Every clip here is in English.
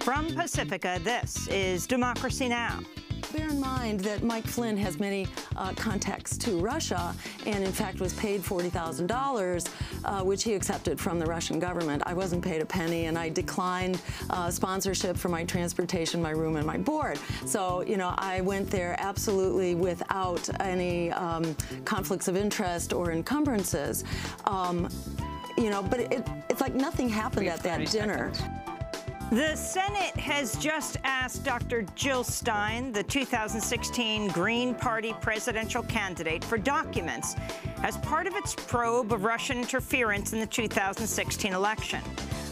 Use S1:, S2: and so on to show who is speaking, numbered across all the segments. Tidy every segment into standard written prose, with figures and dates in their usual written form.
S1: From Pacifica, this is Democracy Now!
S2: Bear in mind that Mike Flynn has many contacts to Russia and, in fact, was paid $40,000, which he accepted from the Russian government. I wasn't paid a penny, and I declined sponsorship for my transportation, my room, and my board. So, you know, I went there absolutely without any conflicts of interest or encumbrances. You know, but it's like nothing happened at that dinner.
S1: The Senate has just asked Dr. Jill Stein, the 2016 Green Party presidential candidate, for documents as part of its probe of Russian interference in the 2016 election.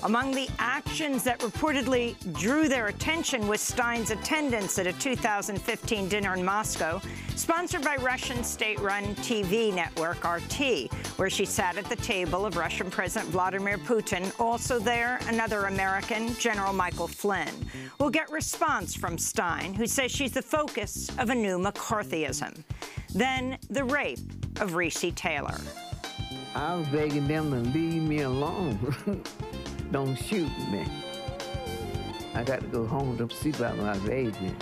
S1: Among the actions that reportedly drew their attention was Stein's attendance at a 2015 dinner in Moscow, sponsored by Russian state-run TV network RT, where she sat at the table of Russian President Vladimir Putin. Also there, another American, General Michael Flynn. We'll get response from Stein, who says she's the focus of a new McCarthyism. Then the rape of Recy Taylor.
S3: I was begging them to leave me alone. Don't shoot me. I got to go home to see about my baby.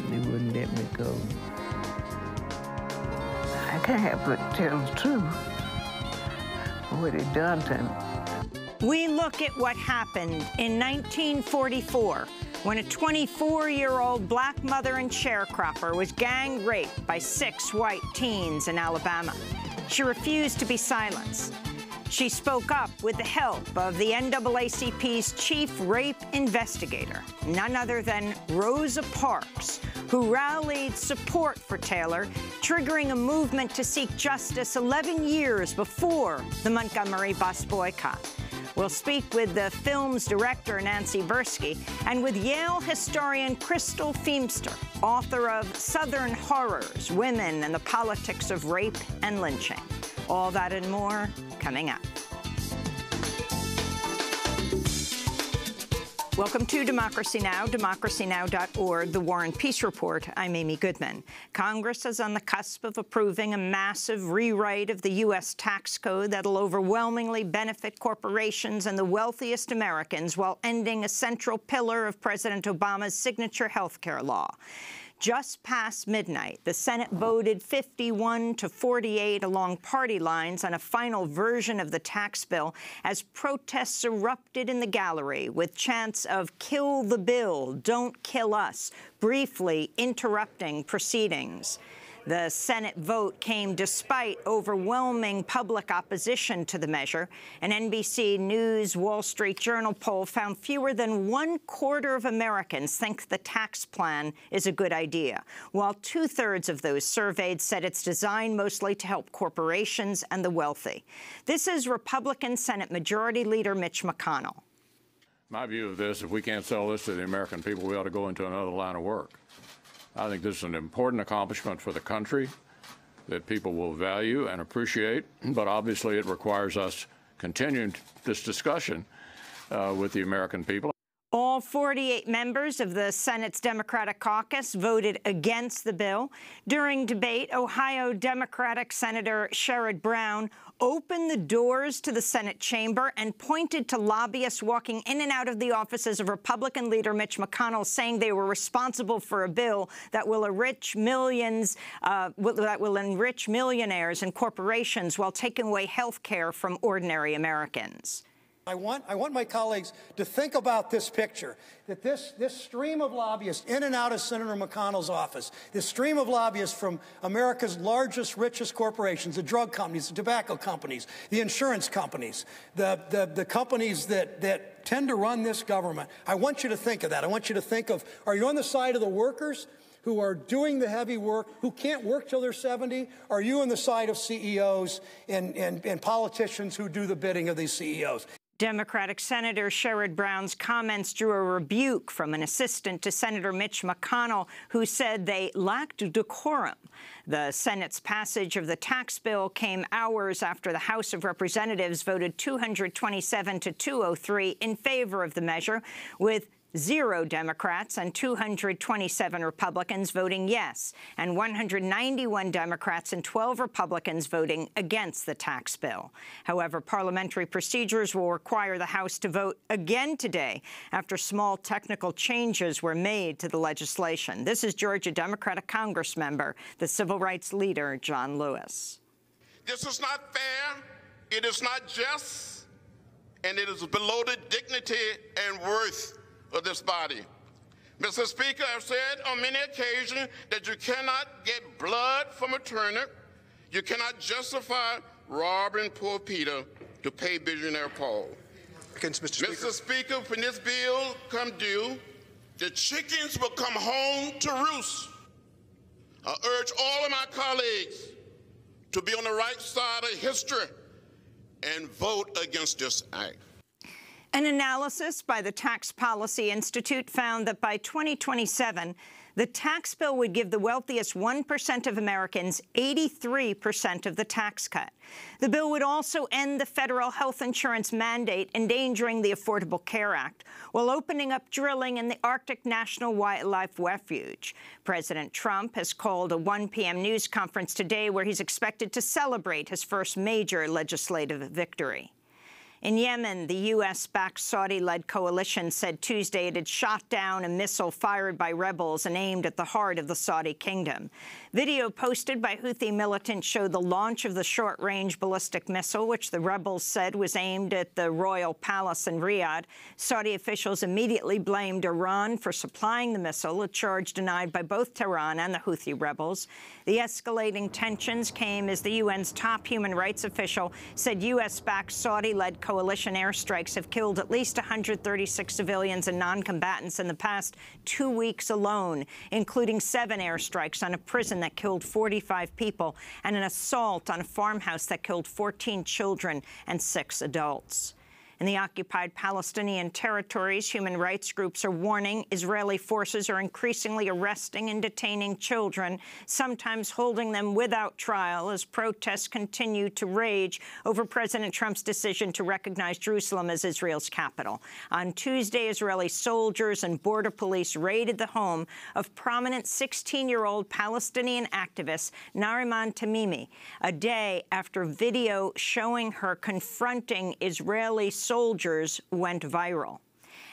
S3: They wouldn't let me go. I can't help but tell the truth of what they done to me.
S1: We look at what happened in 1944 when a 24-year-old black mother and sharecropper was gang raped by 6 white teens in Alabama. She refused to be silenced. She spoke up with the help of the NAACP's chief rape investigator, none other than Rosa Parks, who rallied support for Taylor, triggering a movement to seek justice 11 years before the Montgomery bus boycott. We'll speak with the film's director, Nancy Bursky, and with Yale historian Crystal Feimster, author of Southern Horrors, Women and the Politics of Rape and Lynching. All that and more coming up. Welcome to Democracy Now!, democracynow.org, The War and Peace Report. I'm Amy Goodman. Congress is on the cusp of approving a massive rewrite of the U.S. tax code that'll overwhelmingly benefit corporations and the wealthiest Americans while ending a central pillar of President Obama's signature health care law. Just past midnight, the Senate voted 51 to 48 along party lines on a final version of the tax bill as protests erupted in the gallery with chants of "Kill the bill, don't kill us," briefly interrupting proceedings. The Senate vote came despite overwhelming public opposition to the measure. An NBC News Wall Street Journal poll found fewer than 1/4 of Americans think the tax plan is a good idea, while 2/3 of those surveyed said it's designed mostly to help corporations and the wealthy. This is Republican Senate Majority Leader Mitch McConnell.
S4: My view of this, if we can't sell this to the American people, we ought to go into another line of work. I think this is an important accomplishment for the country that people will value and appreciate, but obviously it requires us continuing this discussion with the American people.
S1: All 48 members of the Senate's Democratic caucus voted against the bill. During debate, Ohio Democratic Senator Sherrod Brown opened the doors to the Senate chamber and pointed to lobbyists walking in and out of the offices of Republican leader Mitch McConnell, saying they were responsible for a bill that will enrich millions, that will enrich millionaires and corporations while taking away health care from ordinary Americans.
S5: I want my colleagues to think about this picture, that this stream of lobbyists in and out of Senator McConnell's office, this stream of lobbyists from America's largest, richest corporations, the drug companies, the tobacco companies, the insurance companies, the companies that tend to run this government. I want you to think of that. I want you to think of, are you on the side of the workers who are doing the heavy work, who can't work till they're 70? Are you on the side of CEOs and politicians who do the bidding of these CEOs?
S1: Democratic Senator Sherrod Brown's comments drew a rebuke from an assistant to Senator Mitch McConnell, who said they lacked decorum. The Senate's passage of the tax bill came hours after the House of Representatives voted 227 to 203 in favor of the measure, with 0 Democrats and 227 Republicans voting yes, and 191 Democrats and 12 Republicans voting against the tax bill. However, parliamentary procedures will require the House to vote again today after small technical changes were made to the legislation. This is Georgia Democratic Congress member, the civil rights leader, John Lewis.
S6: This is not fair, it is not just, and it is below the dignity and worth of this body. Mr. Speaker, I've said on many occasions that you cannot get blood from a turnip. You cannot justify robbing poor Peter to pay billionaire Paul. Mr. Speaker, when this bill come due, the chickens will come home to roost. I urge all of my colleagues to be on the right side of history and vote against this act.
S1: An analysis by the Tax Policy Institute found that by 2027, the tax bill would give the wealthiest 1% of Americans 83% of the tax cut. The bill would also end the federal health insurance mandate endangering the Affordable Care Act, while opening up drilling in the Arctic National Wildlife Refuge. President Trump has called a 1 p.m. news conference today where he's expected to celebrate his first major legislative victory. In Yemen, the U.S.-backed Saudi-led coalition said Tuesday it had shot down a missile fired by rebels and aimed at the heart of the Saudi kingdom. Video posted by Houthi militants showed the launch of the short-range ballistic missile, which the rebels said was aimed at the royal palace in Riyadh. Saudi officials immediately blamed Iran for supplying the missile, a charge denied by both Tehran and the Houthi rebels. The escalating tensions came as the UN's top human rights official said U.S.-backed Saudi-led coalition airstrikes have killed at least 136 civilians and non-combatants in the past 2 weeks alone, including 7 airstrikes on a prison that killed 45 people and an assault on a farmhouse that killed 14 children and 6 adults. In the occupied Palestinian territories, human rights groups are warning Israeli forces are increasingly arresting and detaining children, sometimes holding them without trial as protests continue to rage over President Trump's decision to recognize Jerusalem as Israel's capital. On Tuesday, Israeli soldiers and border police raided the home of prominent 16-year-old Palestinian activist Nariman Tamimi, a day after video showing her confronting Israeli soldiers went viral.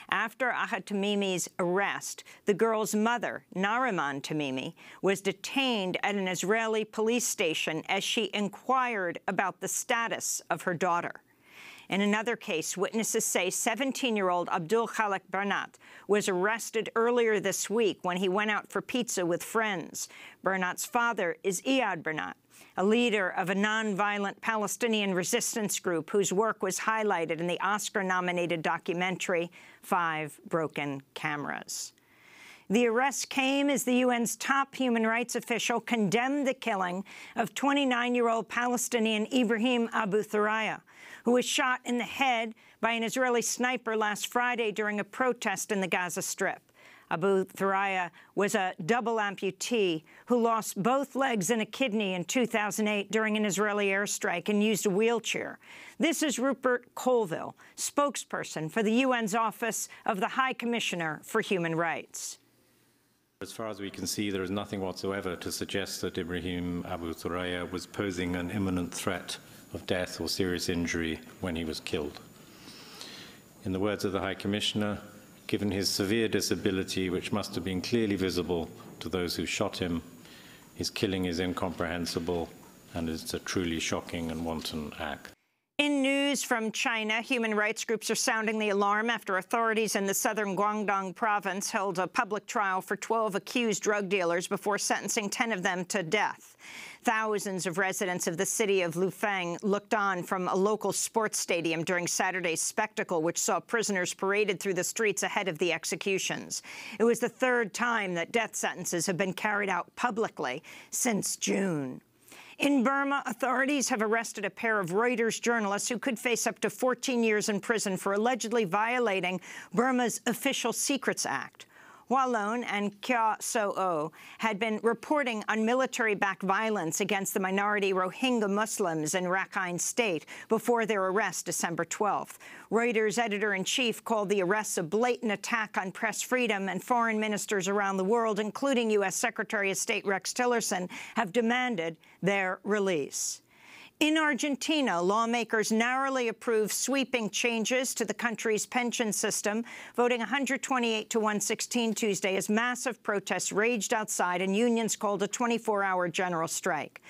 S1: After Ahad Tamimi's arrest, the girl's mother, Nariman Tamimi, was detained at an Israeli police station as she inquired about the status of her daughter. In another case, witnesses say 17-year-old Abdul Khalik Bernat was arrested earlier this week when he went out for pizza with friends. Bernat's father is Iyad Bernat, a leader of a nonviolent Palestinian resistance group whose work was highlighted in the Oscar-nominated documentary 5 Broken Cameras. The arrest came as the UN's top human rights official condemned the killing of 29-year-old Palestinian Ibrahim Abu Thuraya, who was shot in the head by an Israeli sniper last Friday during a protest in the Gaza Strip. Abu Thuraya was a double amputee who lost both legs and a kidney in 2008 during an Israeli airstrike and used a wheelchair. This is Rupert Colville, spokesperson for the UN's Office of the High Commissioner for Human Rights.
S7: As far as we can see, there is nothing whatsoever to suggest that Ibrahim Abu Thuraya was posing an imminent threat of death or serious injury when he was killed. In the words of the High Commissioner, given his severe disability, which must have been clearly visible to those who shot him, his killing is incomprehensible and it's a truly shocking and wanton act.
S1: In news from China, human rights groups are sounding the alarm after authorities in the southern Guangdong province held a public trial for 12 accused drug dealers before sentencing 10 of them to death. Thousands of residents of the city of Lufeng looked on from a local sports stadium during Saturday's spectacle, which saw prisoners paraded through the streets ahead of the executions. It was the 3rd time that death sentences have been carried out publicly since June. In Burma, authorities have arrested a pair of Reuters journalists who could face up to 14 years in prison for allegedly violating Burma's Official Secrets Act. Hua Lon and Kyaw So-o had been reporting on military-backed violence against the minority Rohingya Muslims in Rakhine State before their arrest December 12th. Reuters editor-in-chief called the arrests a blatant attack on press freedom, and foreign ministers around the world, including U.S. Secretary of State Rex Tillerson, have demanded their release. In Argentina, lawmakers narrowly approved sweeping changes to the country's pension system, voting 128 to 116 Tuesday as massive protests raged outside and unions called a 24-hour general strike.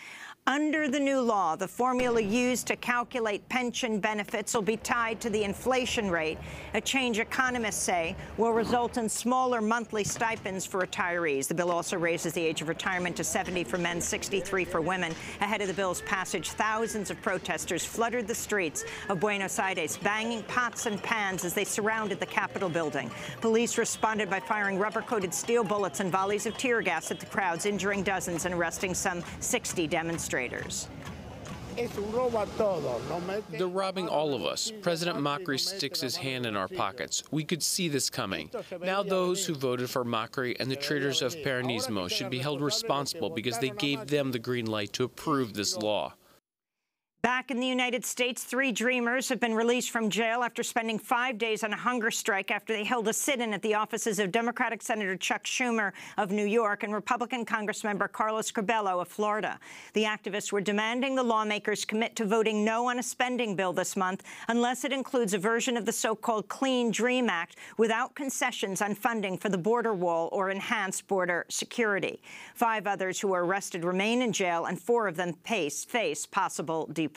S1: Under the new law, the formula used to calculate pension benefits will be tied to the inflation rate, a change economists say will result in smaller monthly stipends for retirees. The bill also raises the age of retirement to 70 for men, 63 for women. Ahead of the bill's passage, thousands of protesters flooded the streets of Buenos Aires, banging pots and pans as they surrounded the Capitol building. Police responded by firing rubber-coated steel bullets and volleys of tear gas at the crowds, injuring dozens and arresting some 60 demonstrators.
S8: They're robbing all of us. President Macri sticks his hand in our pockets. We could see this coming. Now those who voted for Macri and the traitors of Peronismo should be held responsible because they gave them the green light to approve this law.
S1: Back in the United States, 3 Dreamers have been released from jail after spending 5 days on a hunger strike after they held a sit-in at the offices of Democratic Senator Chuck Schumer of New York and Republican Congressmember Carlos Curbelo of Florida. The activists were demanding the lawmakers commit to voting no on a spending bill this month unless it includes a version of the so-called Clean Dream Act without concessions on funding for the border wall or enhanced border security. 5 others who were arrested remain in jail, and 4 of them face possible deportation.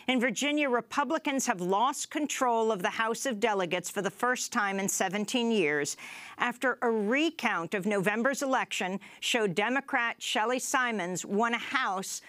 S1: In Virginia, Republicans have lost control of the House of Delegates for the first time in 17 years after a recount of November's election showed Democrat Shelley Simons won a House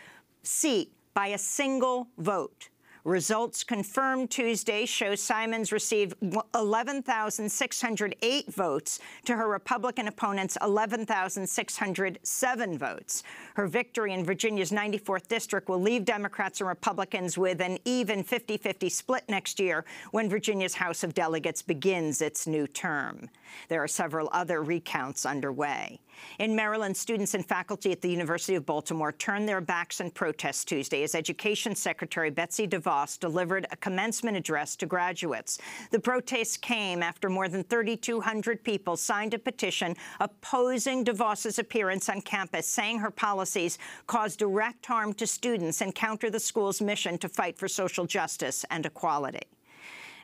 S1: seat by a single vote. Results confirmed Tuesday show Simons received 11,608 votes to her Republican opponent's 11,607 votes. Her victory in Virginia's 94th district will leave Democrats and Republicans with an even 50-50 split next year when Virginia's House of Delegates begins its new term. There are several other recounts underway. In Maryland, students and faculty at the University of Baltimore turned their backs in protest Tuesday as Education Secretary Betsy DeVos delivered a commencement address to graduates. The protests came after more than 3,200 people signed a petition opposing DeVos's appearance on campus, saying her policies cause direct harm to students and counter the school's mission to fight for social justice and equality.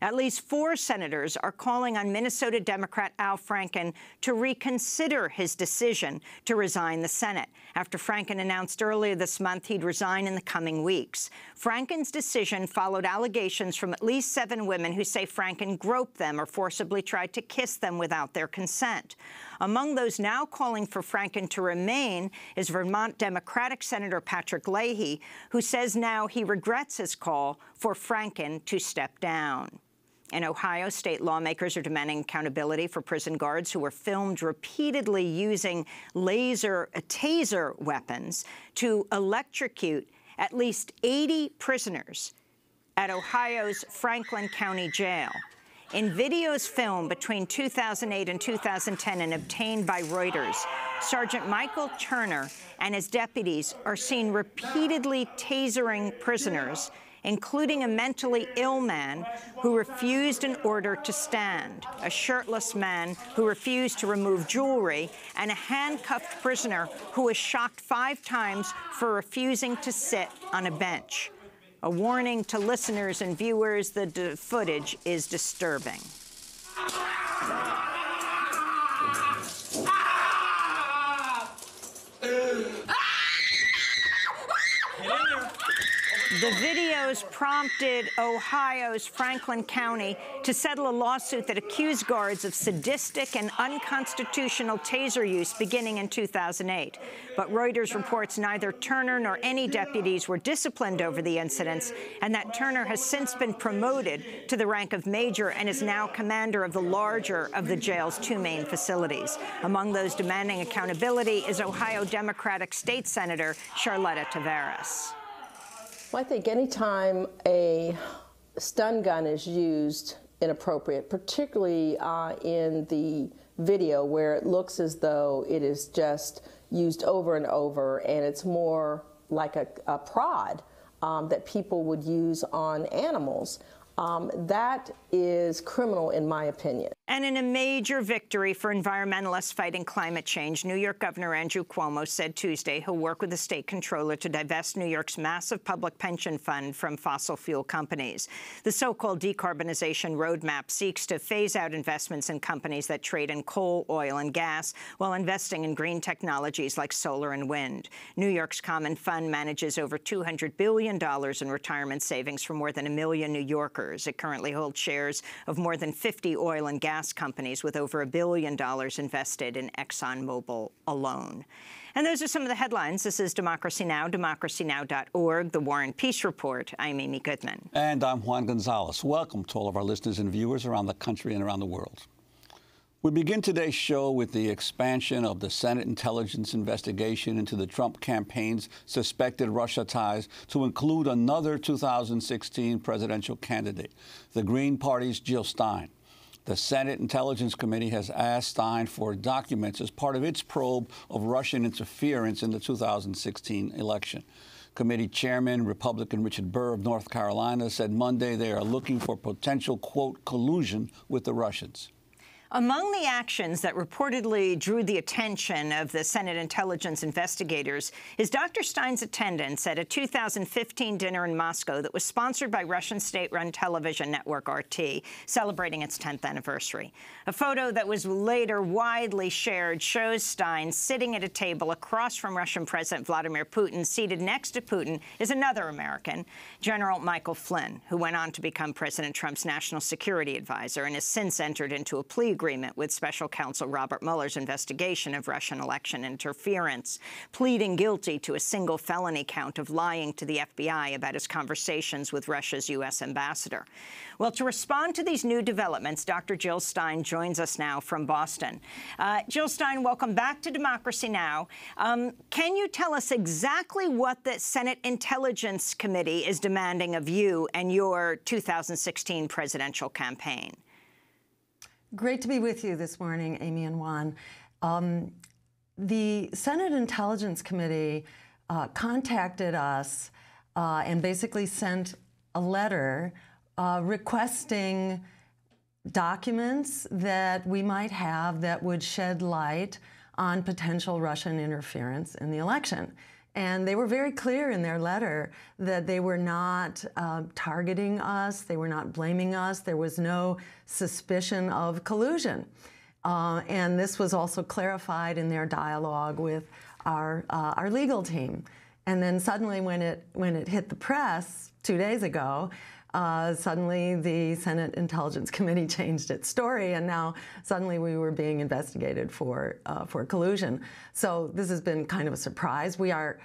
S1: At least 4 senators are calling on Minnesota Democrat Al Franken to reconsider his decision to resign the Senate after Franken announced earlier this month he'd resign in the coming weeks. Franken's decision followed allegations from at least 7 women who say Franken groped them or forcibly tried to kiss them without their consent. Among those now calling for Franken to remain is Vermont Democratic Senator Patrick Leahy, who says now he regrets his call for Franken to step down. In Ohio, state lawmakers are demanding accountability for prison guards who were filmed repeatedly using taser weapons to electrocute at least 80 prisoners at Ohio's Franklin County Jail. In videos filmed between 2008 and 2010 and obtained by Reuters, Sergeant Michael Turner and his deputies are seen repeatedly tasering prisoners, including a mentally ill man who refused an order to stand, a shirtless man who refused to remove jewelry, and a handcuffed prisoner who was shocked 5 times for refusing to sit on a bench. A warning to listeners and viewers, the footage is disturbing. The videos prompted Ohio's Franklin County to settle a lawsuit that accused guards of sadistic and unconstitutional taser use beginning in 2008. But Reuters reports neither Turner nor any deputies were disciplined over the incidents, and that Turner has since been promoted to the rank of major and is now commander of the larger of the jail's 2 main facilities. Among those demanding accountability is Ohio Democratic State Senator Charletta Tavares.
S9: Well, I think any time a stun gun is used inappropriate, particularly in the video where it looks as though it is just used over and over, and it's more like a prod that people would use on animals. That is criminal, in my opinion.
S1: And in a major victory for environmentalists fighting climate change, New York Governor Andrew Cuomo said Tuesday he'll work with the state comptroller to divest New York's massive public pension fund from fossil fuel companies. The so-called decarbonization roadmap seeks to phase out investments in companies that trade in coal, oil, and gas while investing in green technologies like solar and wind. New York's Common Fund manages over $200 billion in retirement savings for more than 1 million New Yorkers. It currently holds shares of more than 50 oil and gas companies with over $1 billion invested in ExxonMobil alone. And those are some of the headlines. This is Democracy Now!, democracynow.org, The War and Peace Report. I'm Amy Goodman.
S10: And I'm Juan Gonzalez. Welcome to all of our listeners and viewers around the country and around the world. We begin today's show with the expansion of the Senate intelligence investigation into the Trump campaign's suspected Russia ties to include another 2016 presidential candidate, the Green Party's Jill Stein. The Senate Intelligence Committee has asked Stein for documents as part of its probe of Russian interference in the 2016 election. Committee Chairman, Republican Richard Burr of North Carolina, said Monday they are looking for potential, quote, collusion with the Russians.
S1: Among the actions that reportedly drew the attention of the Senate intelligence investigators is Dr. Stein's attendance at a 2015 dinner in Moscow that was sponsored by Russian state-run television network RT, celebrating its 10th anniversary. A photo that was later widely shared shows Stein sitting at a table across from Russian President Vladimir Putin. Seated next to Putin is another American, General Michael Flynn, who went on to become President Trump's national security advisor and has since entered into a plea agreement with Special Counsel Robert Mueller's investigation of Russian election interference, pleading guilty to a single felony count of lying to the FBI about his conversations with Russia's U.S. ambassador. Well, to respond to these new developments, Dr. Jill Stein joins us now from Boston. Jill Stein, welcome back to Democracy Now! Can you tell us exactly what the Senate Intelligence Committee is demanding of you and your 2016 presidential campaign?
S2: Great to be with you this morning, Amy and Juan. The Senate Intelligence Committee contacted us and basically sent a letter requesting documents that we might have that would shed light on potential Russian interference in the election. And they were very clear in their letter that they were not targeting us, they were not blaming us, there was no suspicion of collusion. And this was also clarified in their dialogue with our legal team. And then suddenly when it hit the press 2 days ago, suddenly the Senate Intelligence Committee changed its story, and now suddenly we were being investigated for collusion. So this has been kind of a surprise. We are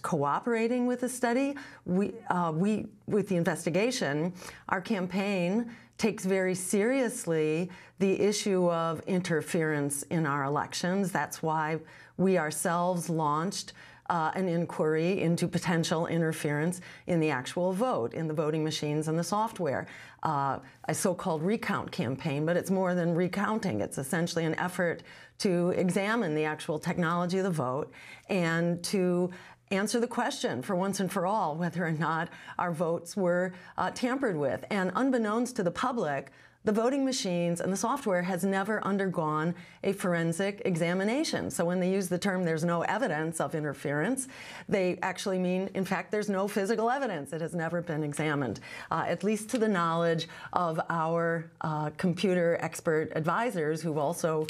S2: cooperating with the study. With the investigation, our campaign takes very seriously the issue of interference in our elections. That's why we ourselves launched an inquiry into potential interference in the actual vote, in the voting machines and the software. A so-called recount campaign, but it's more than recounting. It's essentially an effort to examine the actual technology of the vote and to answer the question for once and for all whether or not our votes were tampered with. And unbeknownst to the public, the voting machines and the software has never undergone a forensic examination. So when they use the term "there's no evidence of interference," they actually mean, in fact, there's no physical evidence. It has never been examined, at least to the knowledge of our computer expert advisors who've also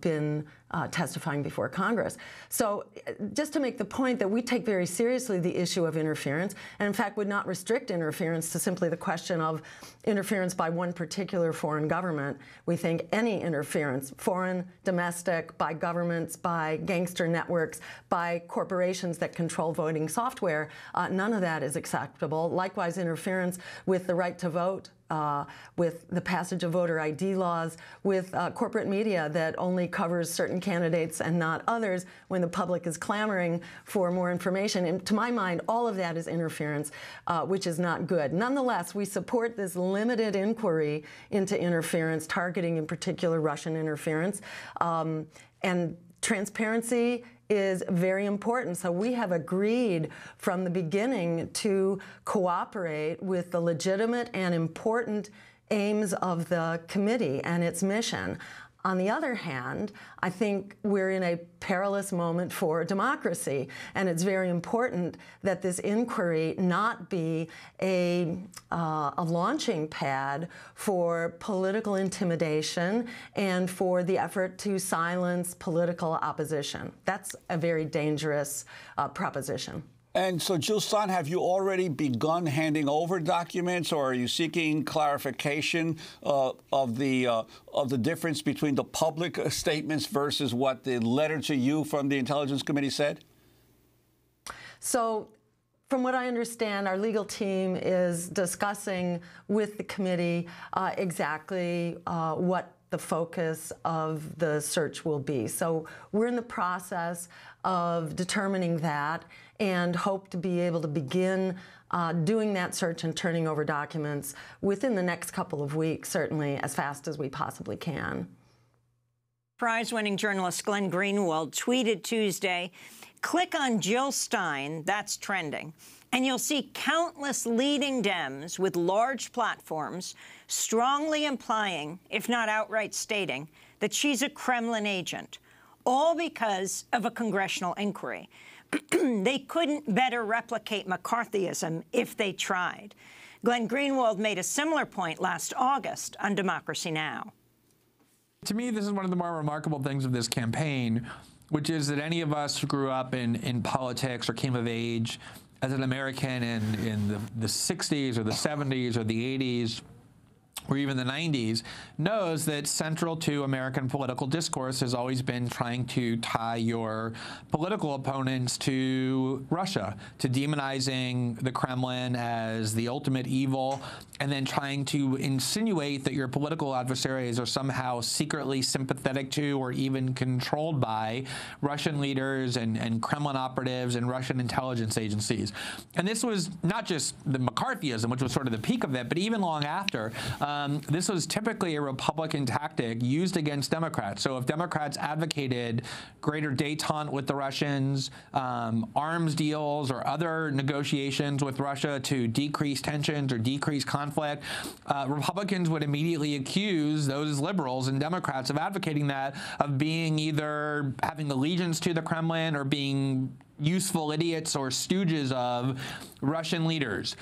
S2: been testifying before Congress. So just to make the point that we take very seriously the issue of interference, and in fact would not restrict interference to simply the question of interference by one particular foreign government. We think any interference, foreign, domestic, by governments, by gangster networks, by corporations that control voting software, none of that is acceptable. Likewise, interference with the right to vote with the passage of voter ID laws, with corporate media that only covers certain candidates and not others when the public is clamoring for more information. And to my mind, all of that is interference, which is not good. Nonetheless, we support this limited inquiry into interference, targeting in particular Russian interference. And transparency is very important. So we have agreed from the beginning to cooperate with the legitimate and important aims of the committee and its mission. On the other hand, I think we're in a perilous moment for democracy, and it's very important that this inquiry not be a launching pad for political intimidation and for the effort to silence political opposition. That's a very dangerous proposition.
S10: And so, Jill Stein, have you already begun handing over documents, or are you seeking clarification of the difference between the public statements versus what the letter to you from the Intelligence Committee said?
S2: So, from what I understand, our legal team is discussing with the committee exactly what the focus of the search will be. So we're in the process of determining that and hope to be able to begin doing that search and turning over documents within the next couple of weeks, certainly as fast as we possibly can.
S1: Prize-winning journalist Glenn Greenwald tweeted Tuesday, "Click on Jill Stein, that's trending, and you'll see countless leading Dems with large platforms strongly implying, if not outright stating, that she's a Kremlin agent, all because of a congressional inquiry. They couldn't better replicate McCarthyism if they tried." Glenn Greenwald made a similar point last August on Democracy Now!
S11: To me, this is one of the more remarkable things of this campaign, which is that any of us who grew up in politics or came of age as an American in the 60s or the 70s or the 80s or even the 90s, knows that central to American political discourse has always been trying to tie your political opponents to Russia, to demonizing the Kremlin as the ultimate evil, and then trying to insinuate that your political adversaries are somehow secretly sympathetic to or even controlled by Russian leaders and Kremlin operatives and Russian intelligence agencies. And this was not just the McCarthyism, which was sort of the peak of it, but even long after. This was typically a Republican tactic used against Democrats. So if Democrats advocated greater détente with the Russians, arms deals or other negotiations with Russia to decrease tensions or decrease conflict, Republicans would immediately accuse those liberals and Democrats of advocating that, of being either having allegiance to the Kremlin or being useful idiots or stooges of Russian leaders.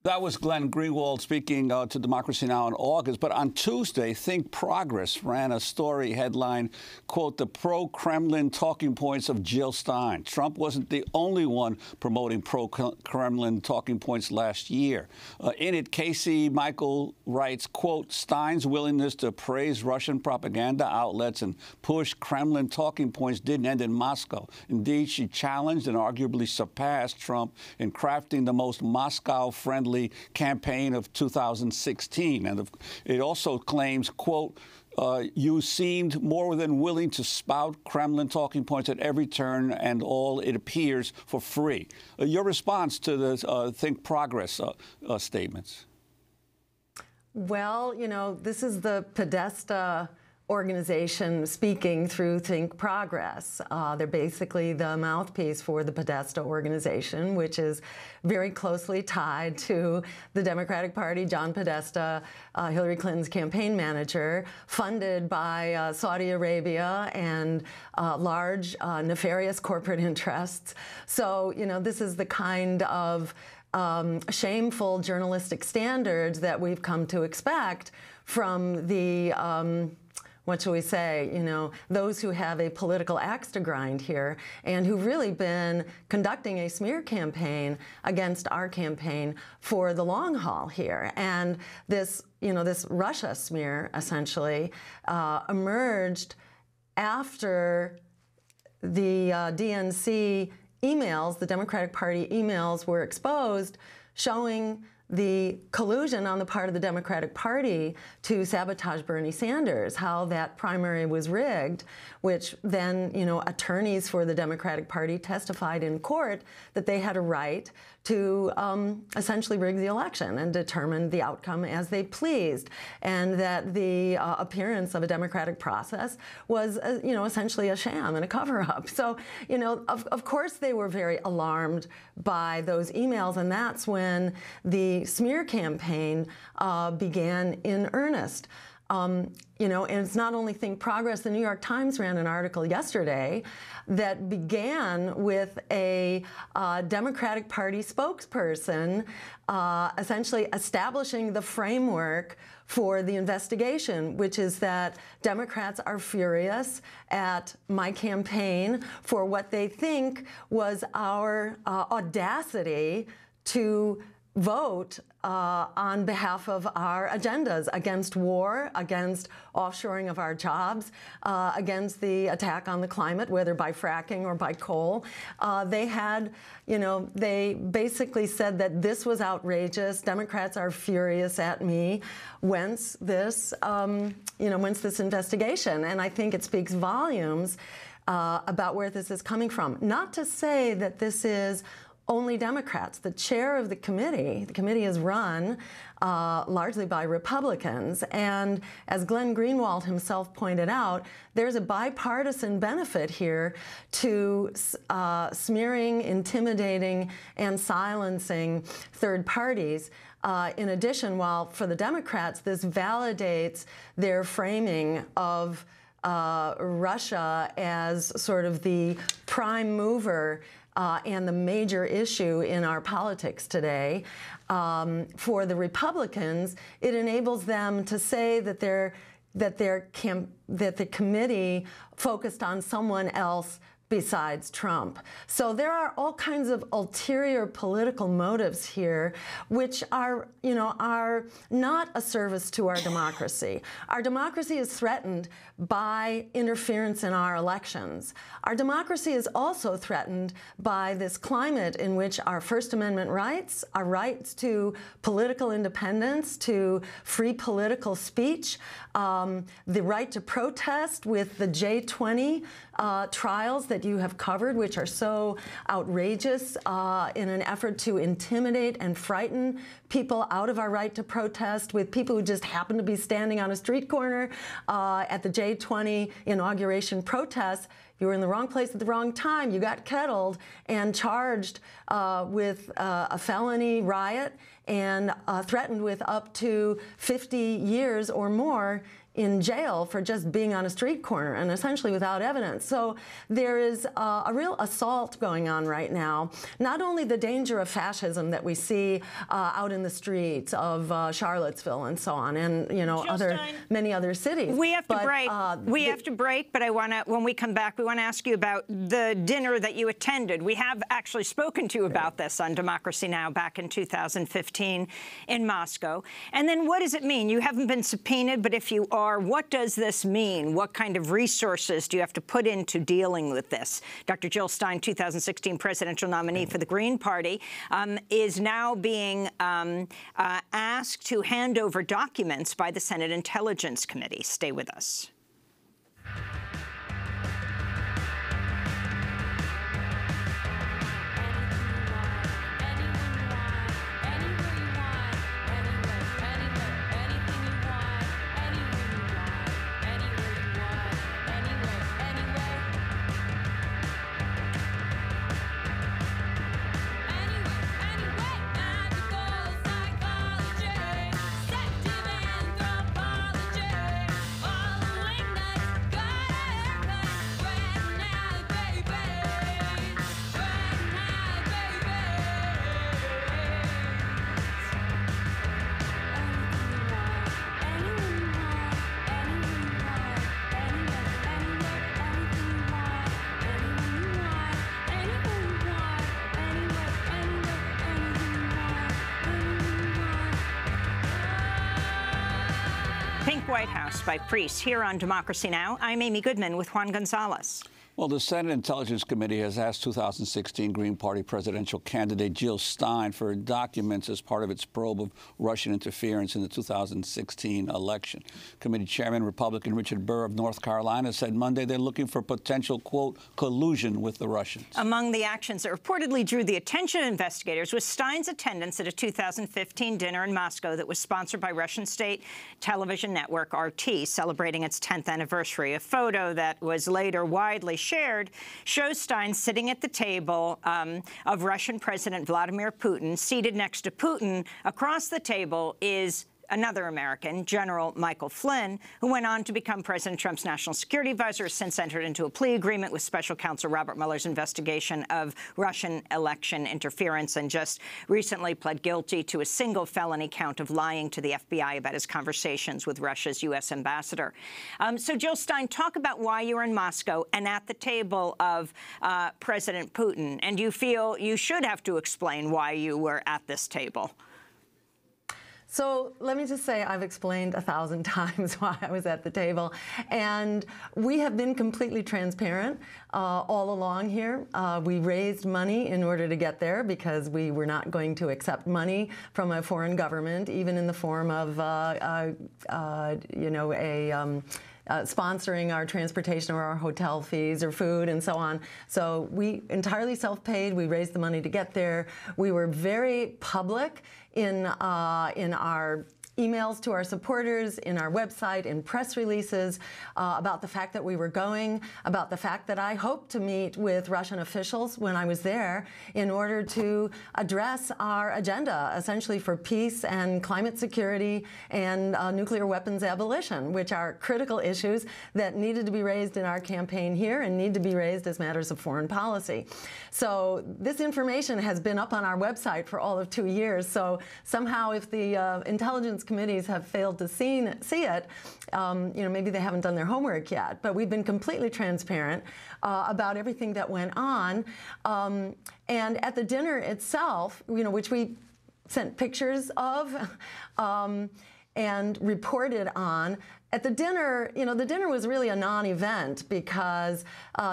S10: That was Glenn Greenwald speaking to Democracy Now! In August. But on Tuesday, Think Progress ran a story headline, quote, "The pro-Kremlin talking points of Jill Stein." Trump wasn't the only one promoting pro-Kremlin talking points last year. In it, Casey Michael writes, quote, "Stein's willingness to praise Russian propaganda outlets and push Kremlin talking points didn't end in Moscow. Indeed, she challenged and arguably surpassed Trump in crafting the most Moscow-friendly campaign of 2016. And it also claims, quote, "You seemed more than willing to spout Kremlin talking points at every turn and all, it appears, for free." Your response to the Think Progress statements?
S2: Well, you know, this is the Podesta organization speaking through Think Progress. They're basically the mouthpiece for the Podesta organization, which is very closely tied to the Democratic Party. John Podesta, Hillary Clinton's campaign manager, funded by Saudi Arabia and large nefarious corporate interests. So, you know, this is the kind of shameful journalistic standards that we've come to expect from the what shall we say, you know, those who have a political axe to grind here and who've really been conducting a smear campaign against our campaign for the long haul here. And this, you know, this Russia smear essentially emerged after the DNC emails, the Democratic Party emails, were exposed, showing the collusion on the part of the Democratic Party to sabotage Bernie Sanders, how that primary was rigged, which then, you know, attorneys for the Democratic Party testified in court that they had a right to essentially rig the election and determine the outcome as they pleased, and that the appearance of a democratic process was, you know, essentially a sham and a cover-up. So, you know, of course they were very alarmed by those emails, and that's when the smear campaign began in earnest. You know, and it's not only Think Progress. The New York Times ran an article yesterday that began with a Democratic Party spokesperson essentially establishing the framework for the investigation, which is that Democrats are furious at my campaign for what they think was our audacity to vote on behalf of our agendas against war, against offshoring of our jobs, against the attack on the climate, whether by fracking or by coal. They had, you know, they basically said that this was outrageous. Democrats are furious at me. Whence this, you know, whence this investigation? And I think it speaks volumes about where this is coming from. Not to say that this is only Democrats. The chair of the committee is run largely by Republicans. And as Glenn Greenwald himself pointed out, there's a bipartisan benefit here to smearing, intimidating, and silencing third parties. In addition, while for the Democrats, this validates their framing of Russia as sort of the prime mover and the major issue in our politics today. For the Republicans, it enables them to say that the committee focused on someone else besides Trump. So there are all kinds of ulterior political motives here, which are, you know, are not a service to our democracy. Our democracy is threatened by interference in our elections. Our democracy is also threatened by this climate in which our First Amendment rights, our rights to political independence, to free political speech, the right to protest with the J20 trials that you have covered, which are so outrageous in an effort to intimidate and frighten people out of our right to protest, with people who just happen to be standing on a street corner at the J20 inauguration protests. You were in the wrong place at the wrong time. You got kettled and charged with a felony riot and threatened with up to 50 years or more in jail for just being on a street corner and essentially without evidence. So there is a real assault going on right now. Not only the danger of fascism that we see out in the streets of Charlottesville and so on, and you know, many other cities.
S1: We have to break. We have to break, but I want to, when we come back, we want to ask you about the dinner that you attended. We have actually spoken to you about this on Democracy Now! Back in 2015 in Moscow. And then what does it mean? You haven't been subpoenaed, but if you are, what does this mean? What kind of resources do you have to put into dealing with this? Dr. Jill Stein, 2016 presidential nominee for the Green Party, is now being asked to hand over documents by the Senate Intelligence Committee. Stay with us. Pink White House by Priest here on Democracy Now! I'm Amy Goodman with Juan Gonzalez.
S10: Well, the Senate Intelligence Committee has asked 2016 Green Party presidential candidate Jill Stein for documents as part of its probe of Russian interference in the 2016 election. Committee Chairman Republican Richard Burr of North Carolina said Monday they're looking for potential, quote, collusion with the Russians.
S1: Among the actions that reportedly drew the attention of investigators was Stein's attendance at a 2015 dinner in Moscow that was sponsored by Russian state television network RT, celebrating its 10th anniversary. A photo that was later widely shared shows Stein sitting at the table of Russian President Vladimir Putin. Seated next to Putin across the table is another American, General Michael Flynn, who went on to become President Trump's national security advisor, has since entered into a plea agreement with special counsel Robert Mueller's investigation of Russian election interference, and just recently pled guilty to a single felony count of lying to the FBI about his conversations with Russia's U.S. ambassador. So, Jill Stein, talk about why you were in Moscow and at the table of President Putin, and you feel you should have to explain why you were at this table.
S2: So let me just say I've explained 1,000 times why I was at the table. And we have been completely transparent all along here. We raised money in order to get there because we were not going to accept money from a foreign government, even in the form of, sponsoring our transportation or our hotel fees or food and so on. So we entirely self-paid. We raised the money to get there. We were very public in our emails to our supporters, in our website, in press releases about the fact that we were going, about the fact that I hoped to meet with Russian officials when I was there in order to address our agenda, essentially for peace and climate security and nuclear weapons abolition, which are critical issues that needed to be raised in our campaign here and need to be raised as matters of foreign policy. So this information has been up on our website for all of 2 years. So somehow if the intelligence committees have failed to see it, maybe they haven't done their homework yet. But we've been completely transparent about everything that went on. And at the dinner itself, which we sent pictures of and reported on, at the dinner, the dinner was really a non-event because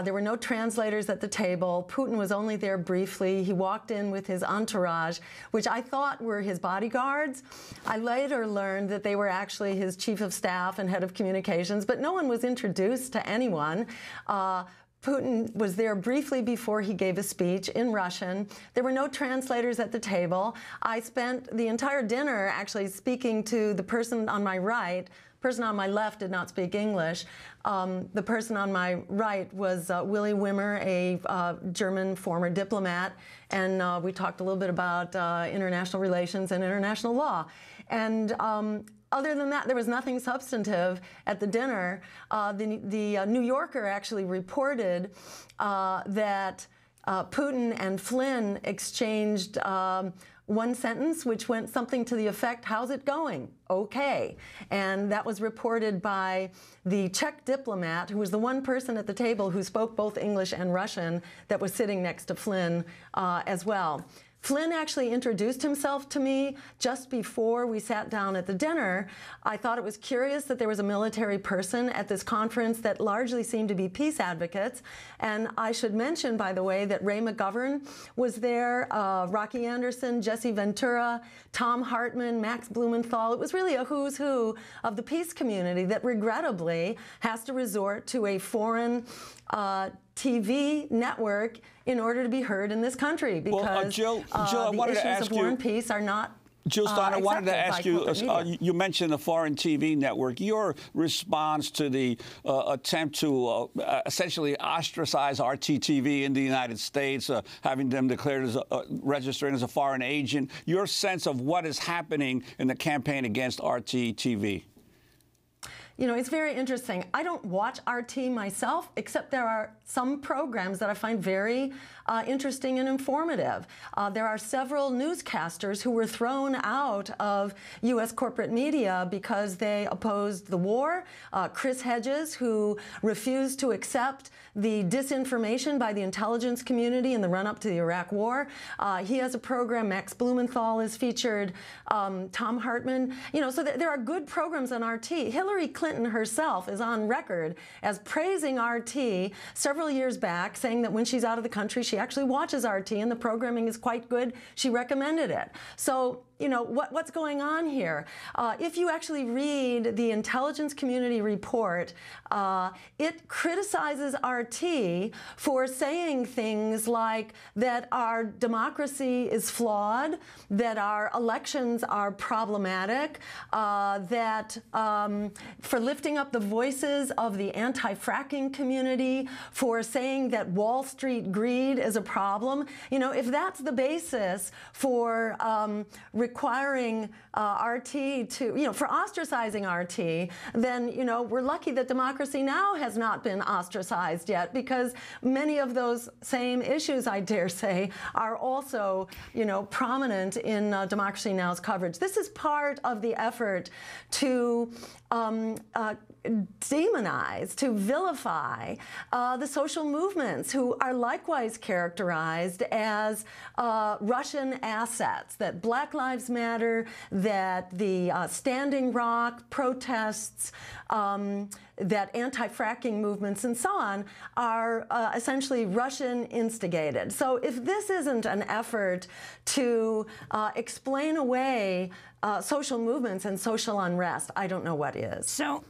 S2: there were no translators at the table. Putin was only there briefly. He walked in with his entourage, which I thought were his bodyguards. I later learned that they were actually his chief of staff and head of communications, but no one was introduced to anyone. Putin was there briefly before he gave a speech in Russian. There were no translators at the table. I spent the entire dinner actually speaking to the person on my right. The person on my left did not speak English. The person on my right was Willy Wimmer, a German former diplomat, and we talked a little bit about international relations and international law. And other than that, there was nothing substantive at the dinner. The New Yorker actually reported that Putin and Flynn exchanged one sentence, which went something to the effect, "How's it going?" "Okay." And that was reported by the Czech diplomat, who was the one person at the table who spoke both English and Russian, that was sitting next to Flynn as well. Flynn actually introduced himself to me just before we sat down at the dinner. I thought it was curious that there was a military person at this conference that largely seemed to be peace advocates. And I should mention, by the way, that Ray McGovern was there, Rocky Anderson, Jesse Ventura, Tom Hartman, Max Blumenthal. It was really a who's who of the peace community that regrettably has to resort to a foreign TV network in order to be heard in this country, because
S10: Jill, I wanted to ask
S2: of war and peace are not
S10: Jill Stein, I wanted to ask you, you mentioned the foreign TV network. Your response to the attempt to essentially ostracize RTTV in the United States, having them declared as registering as a foreign agent, your sense of what is happening in the campaign against RTTV?
S2: It's very interesting. I don't watch RT myself, except there are some programs that I find very interesting and informative. There are several newscasters who were thrown out of U.S. corporate media because they opposed the war. Chris Hedges, who refused to accept the disinformation by the intelligence community in the run-up to the Iraq War. He has a program. Max Blumenthal is featured. Tom Hartman. So there are good programs on RT. Hillary Clinton Clinton herself is on record as praising RT several years back, saying that when she's out of the country, she actually watches RT and the programming is quite good. She recommended it. So, you know, what's going on here? If you actually read the intelligence community report, it criticizes RT for saying things like that our democracy is flawed, that our elections are problematic, that for lifting up the voices of the anti-fracking community, for saying that Wall Street greed is a problem. You know, if that's the basis for requiring RT to, you know, for ostracizing RT, then, you know, we're lucky that Democracy Now! Has not been ostracized yet, because many of those same issues, I dare say, are also, you know, prominent in Democracy Now!'s coverage. This is part of the effort to demonize, to vilify the social movements, who are likewise characterized as Russian assets, that Black Lives Matter, that the Standing Rock protests, that anti-fracking movements and so on are essentially Russian instigated. So if this isn't an effort to explain away social movements and social unrest, I don't know what is.
S1: So,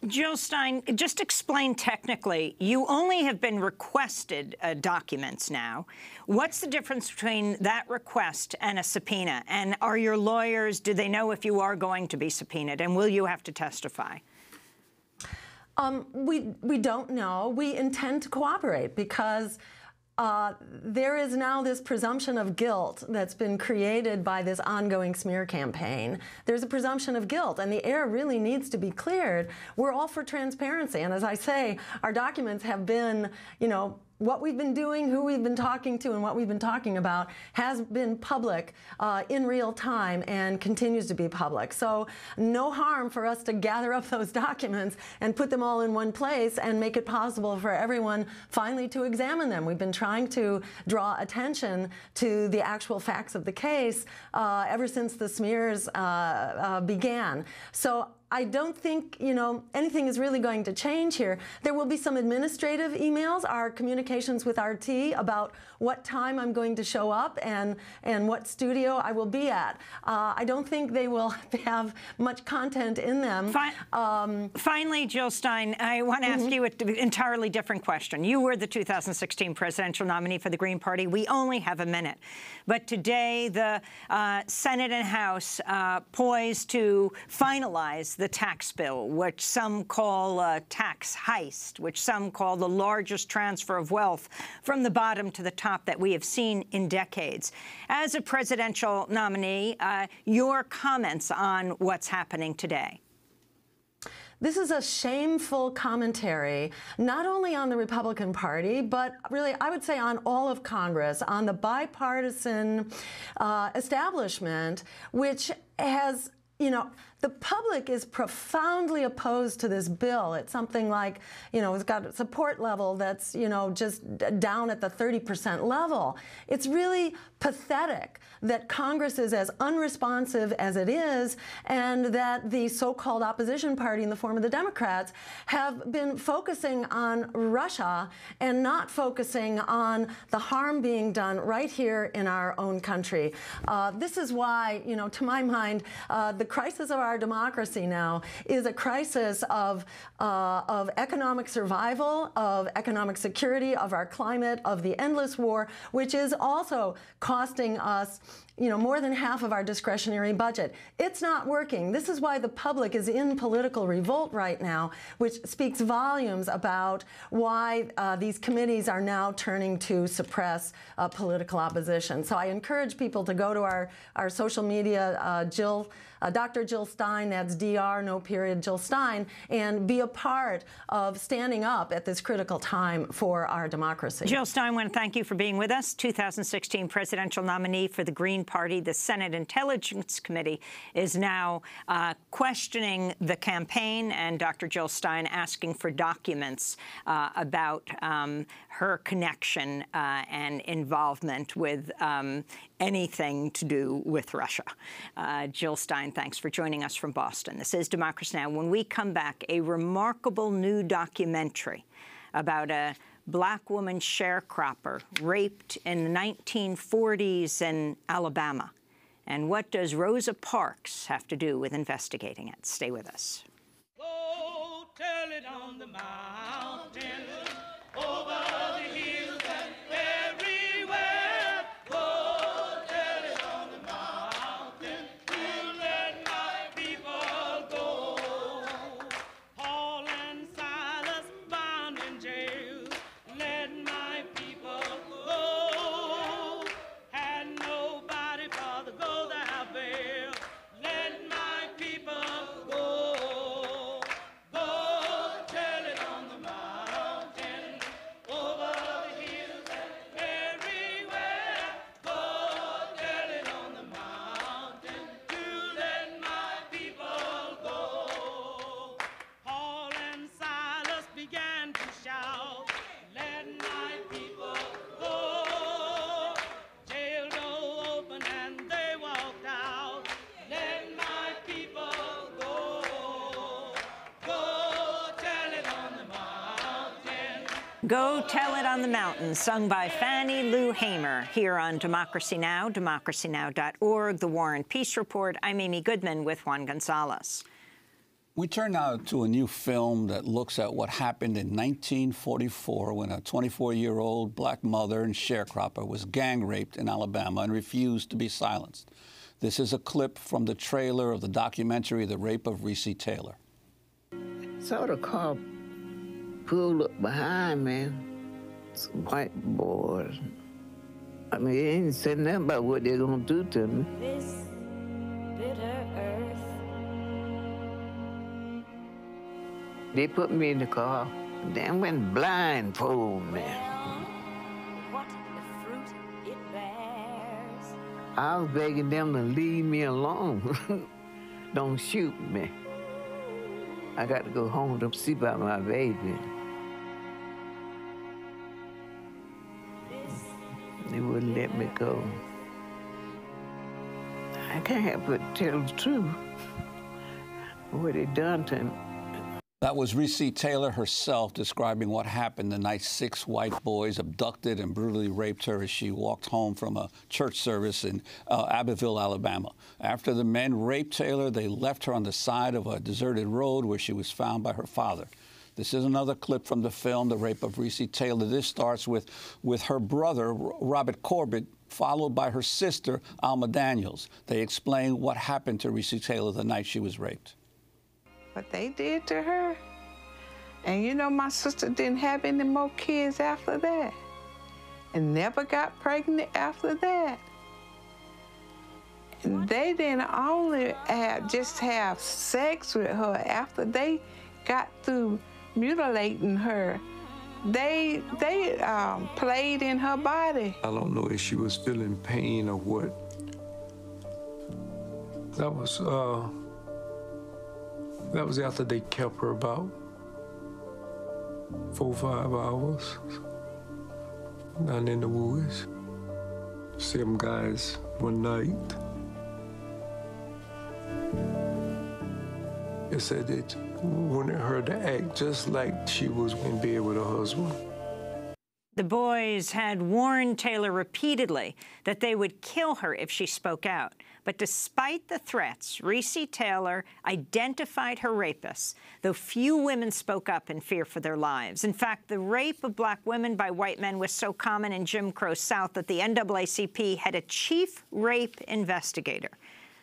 S1: Jill Stein, just explain technically, you only have been requested documents now. What's the difference between that request and a subpoena? And are your lawyers, do they know if you are going to be subpoenaed? And will you have to testify?
S2: We don't know. We intend to cooperate because there is now this presumption of guilt that's been created by this ongoing smear campaign. There's a presumption of guilt, and the air really needs to be cleared. We're all for transparency, and as I say, our documents have been, you know, what we've been doing, who we've been talking to, and what we've been talking about has been public in real time and continues to be public. So no harm for us to gather up those documents and put them all in one place and make it possible for everyone finally to examine them. We've been trying to draw attention to the actual facts of the case ever since the smears began. So I don't think, you know, anything is really going to change here. There will be some administrative emails, our communications with RT about what time I'm going to show up and what studio I will be at. I don't think they will have much content in them.
S1: Finally, Jill Stein, I want to ask you an entirely different question. You were the 2016 presidential nominee for the Green Party. We only have a minute. But today, the Senate and House poised to finalize the tax bill, which some call a tax heist, which some call the largest transfer of wealth from the bottom to the top that we have seen in decades. As a presidential nominee, your comments on what's happening today?
S2: This is a shameful commentary, not only on the Republican Party, but really, I would say, on all of Congress, on the bipartisan establishment, which has, you know, the public is profoundly opposed to this bill. It's something like, you know, it's got a support level that's, you know, just down at the 30% level. It's really pathetic that Congress is as unresponsive as it is, and that the so-called opposition party in the form of the Democrats have been focusing on Russia and not focusing on the harm being done right here in our own country. This is why, you know, to my mind, the crisis of our democracy now is a crisis of economic survival, of economic security, of our climate, of the endless war, which is also costing us, you know, more than half of our discretionary budget. It's not working. This is why the public is in political revolt right now, which speaks volumes about why these committees are now turning to suppress political opposition. So I encourage people to go to our social media, Dr. Jill Stein, that's Dr. no period Jill Stein, and be a part of standing up at this critical time for our democracy.
S1: Jill Stein, I want to thank you for being with us, 2016 presidential nominee for the Green Party, the Senate Intelligence Committee, is now questioning the campaign, and Dr. Jill Stein asking for documents about her connection and involvement with anything to do with Russia. Jill Stein, thanks for joining us from Boston. This is Democracy Now! When we come back, a remarkable new documentary about a black woman sharecropper raped in the 1940s in Alabama. And what does Rosa Parks have to do with investigating it? Stay with us.
S12: Go tell it on the mountain, over the hills and everywhere. Go tell it on the mountain, to let my people go. Paul and Silas bound in jail, let my people go. Had nobody for the go that bail, let my people go. Go tell it on the mountain, over the hills and everywhere. Go tell it on the mountain, to let my people go. Paul and Silas began to shout, let my people go. Jail door opened and they walked out, let my people go. Go tell it on the mountain.
S1: Go Tell It on the Mountain, sung by Fannie Lou Hamer, here on Democracy Now!, democracynow.org, The War and Peace Report. I'm Amy Goodman with Juan Gonzalez.
S10: We turn now to a new film that looks at what happened in 1944 when a 24-year-old black mother and sharecropper was gang raped in Alabama and refused to be silenced. This is a clip from the trailer of the documentary The Rape of Recy Taylor.
S3: Saw the car pull up behind me, some white boys. I mean, they ain't said nothing about what they're gonna do to me.
S12: This bitter earth.
S3: They put me in the car, then went blindfold me.
S12: What the fruit it bears.
S3: I was begging them to leave me alone. Don't shoot me. I got to go home to see about my baby. They wouldn't let me go. I can't help but tell the truth. What they done to me.
S10: That was Recy Taylor herself describing what happened the night 6 white boys abducted and brutally raped her as she walked home from a church service in Abbeville, Alabama. After the men raped Taylor, they left her on the side of a deserted road where she was found by her father. This is another clip from the film, The Rape of Recy Taylor. This starts with her brother, Robert Corbett, followed by her sister, Alma Daniels. They explain what happened to Recy Taylor the night she was raped.
S13: What they did to her. And you know, my sister didn't have any more kids after that. And never got pregnant after that. And they didn't only just have sex with her after they got through mutilating her. They played in her body.
S14: I don't know if she was feeling pain or what. That was after they kept her about 4 or 5 hours down in the woods. See them guys one night. They said they wanted her to act just like she was in bed with her husband.
S1: The boys had warned Taylor repeatedly that they would kill her if she spoke out. But despite the threats, Recy Taylor identified her rapists, though few women spoke up in fear for their lives. In fact, the rape of black women by white men was so common in Jim Crow South that the NAACP had a chief rape investigator.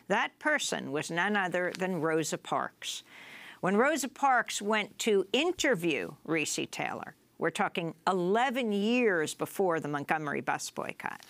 S1: That person was none other than Rosa Parks. When Rosa Parks went to interview Recy Taylor, we're talking 11 years before the Montgomery bus boycott,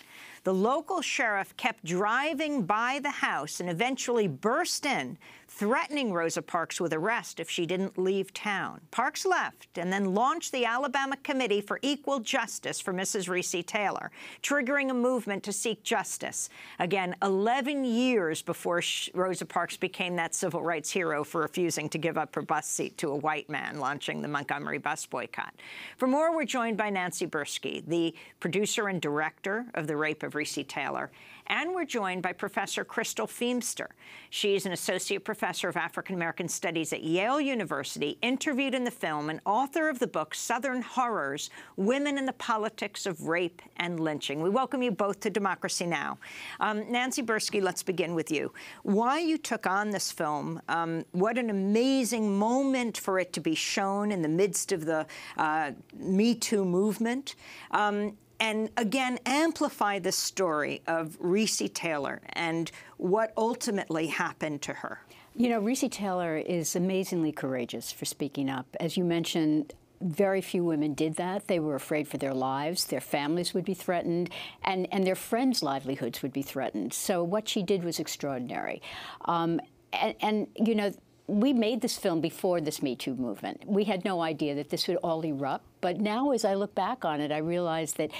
S1: The local sheriff kept driving by the house and eventually burst in, threatening Rosa Parks with arrest if she didn't leave town. Parks left and then launched the Alabama Committee for Equal Justice for Mrs. Recy Taylor, triggering a movement to seek justice. Again, 11 years before Rosa Parks became that civil rights hero for refusing to give up her bus seat to a white man, launching the Montgomery bus boycott. For more, we're joined by Nancy Bursky, the producer and director of The Rape of Recy Taylor. And we're joined by Professor Crystal Feimster. She's an associate professor of African-American studies at Yale University, interviewed in the film, and author of the book Southern Horrors, Women in the Politics of Rape and Lynching. We welcome you both to Democracy Now! Nancy Bursky, let's begin with you. Why you took on this film, what an amazing moment for it to be shown in the midst of the Me Too movement. And again, amplify the story of Recy Taylor and what ultimately happened to her.
S15: You know, Recy Taylor is amazingly courageous for speaking up. As you mentioned, very few women did that. They were afraid for their lives. Their families would be threatened, and their friends' livelihoods would be threatened. So what she did was extraordinary. And you know, we made this film before this Me Too movement. We had no idea that this would all erupt. But now, as I look back on it, I realize that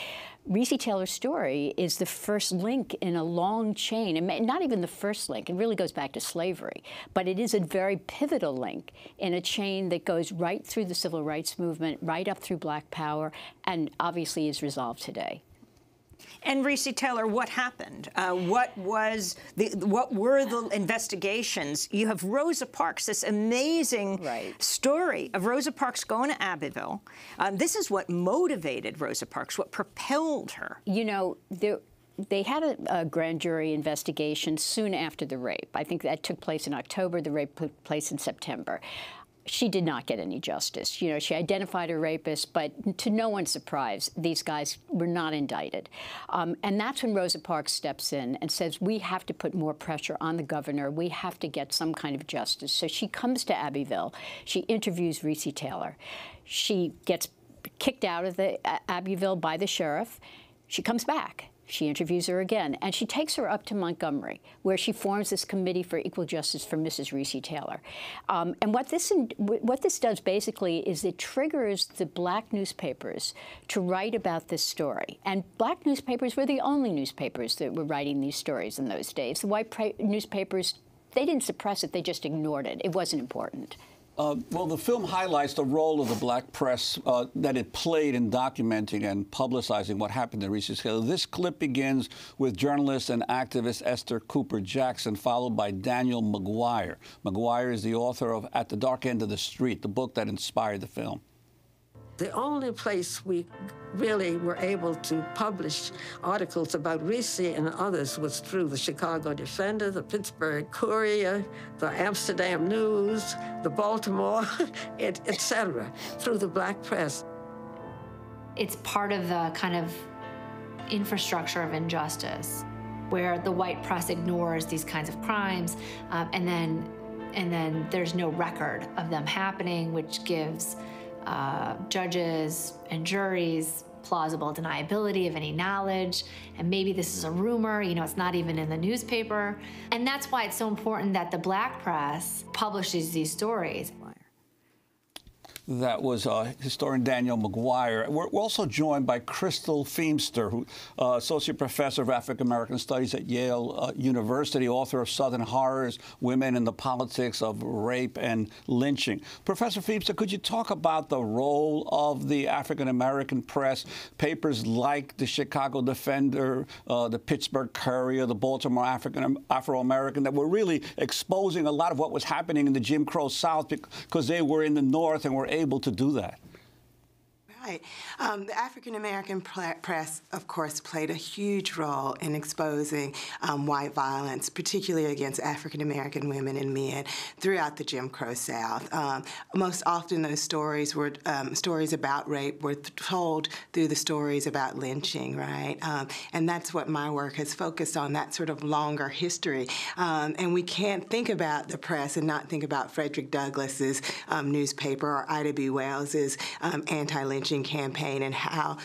S15: Recy Taylor's story is the first link in a long chain, and not even the first link. It really goes back to slavery. But it is a very pivotal link in a chain that goes right through the civil rights movement, right up through Black Power, and obviously is resolved today.
S1: And Recy Taylor, what happened? What were the investigations? You have Rosa Parks, this amazing story of Rosa Parks going to Abbeville. This is what motivated Rosa Parks, what propelled her.
S15: You know, they had a grand jury investigation soon after the rape. I think that took place in October. The rape took place in September. She did not get any justice. You know, she identified her rapist, but to no one's surprise, these guys were not indicted. And that's when Rosa Parks steps in and says, we have to put more pressure on the governor. We have to get some kind of justice. So she comes to Abbeville. She interviews Recy Taylor. She gets kicked out of the Abbeville by the sheriff. She comes back. She interviews her again, and she takes her up to Montgomery, where she forms this committee for equal justice for Mrs. Recy Taylor. And what this does basically is it triggers the Black newspapers to write about this story. And Black newspapers were the only newspapers that were writing these stories in those days. The white newspapers, they didn't suppress it, they just ignored it. It wasn't important.
S10: Well, the film highlights the role of the Black press that it played in documenting and publicizing what happened to Recy Taylor. This clip begins with journalist and activist Esther Cooper Jackson, followed by Daniel McGuire. McGuire is the author of At the Dark End of the Street, the book that inspired the film.
S16: The only place we really were able to publish articles about Recy and others was through the Chicago Defender, the Pittsburgh Courier, the Amsterdam News, the Baltimore, etc., through the Black press.
S17: It's part of the kind of infrastructure of injustice where the white press ignores these kinds of crimes, and then there's no record of them happening, which gives judges and juries plausible deniability of any knowledge, and maybe this is a rumor, you know, it's not even in the newspaper. And that's why it's so important that the Black press publishes these stories.
S10: That was historian Daniel McGuire. We're also joined by Crystal Feimster, who Associate Professor of African American Studies at Yale University, author of Southern Horrors, Women in the Politics of Rape and Lynching. Professor Feimster, could you talk about the role of the African American press, papers like the Chicago Defender, the Pittsburgh Courier, the Baltimore Afro-American, that were really exposing a lot of what was happening in the Jim Crow South because they were in the North and were able to do that?
S18: Right. The African-American press, of course, played a huge role in exposing white violence, particularly against African-American women and men throughout the Jim Crow South. Most often those stories were stories about rape were told through the stories about lynching, right? And that's what my work has focused on, that sort of longer history. And we can't think about the press and not think about Frederick Douglass's newspaper or Ida B. Wells's anti-lynching lynching campaign and how